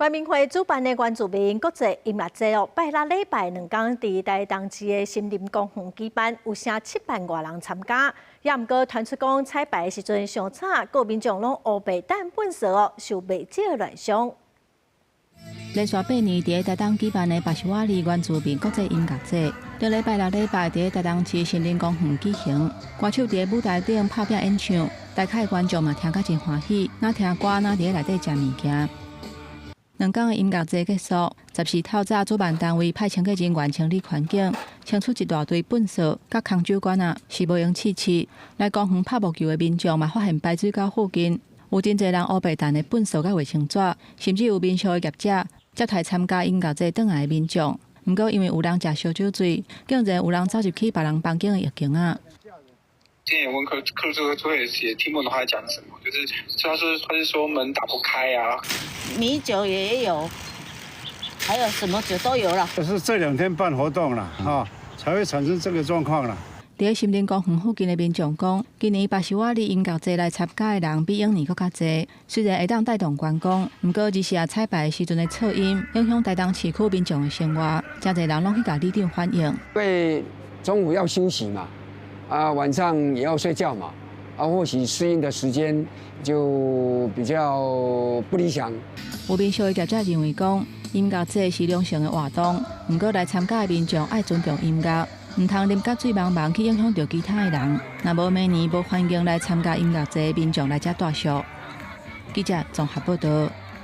关明会主办的原住民国际音乐节拜六礼拜2天伫台东市的森林公园举办，有成700多人参加。也毋过传出讲彩排时阵上惨，各民众拢乌白蛋粪扫受未少乱伤。连续8年伫台东举办的巴西瓦里原住民国际音乐节，在礼拜六礼拜伫台东市森林公园举行。歌手伫舞台顶拍拼演唱，台下观众嘛听甲真欢喜，哪听歌哪伫内底食物件。2天的音乐节结束，14透早主办单位派清洁人员清理环境，清出一大堆粪扫，甲空酒罐是无用试。来公园拍木球的民众嘛发现排水沟附近有真侪人乌白蛋的粪扫甲卫生纸，甚至有民宿的业者接待参加音乐节转来的民众。不过因为有人食烧酒醉，竟然有人走入去别人房间的浴缸啊。之前也问客诉会也听不懂他在讲什么，就是他是说门打不开啊，米酒也有，还有什么酒都有了。就是这2天办活动了才会产生这个状况了。伫森林公园附近的民众讲，今年巴西瓦里音乐节来参加的人比往年更加侪。虽然会当带动观光，不过日时彩排时阵的噪音影响台东市区民众的生活，真侪人拢去甲里长反映。因为中午要休息嘛。晚上也要睡觉嘛，或许适应的时间就比较不理想。有民宿的业者认为讲，音乐节是良性的活动，不过来参加的民众爱尊重音乐，唔通啉甲水茫茫去影响到其他的人。若无明年无欢迎来参加音乐节的民众来遮大笑。记者综合报道。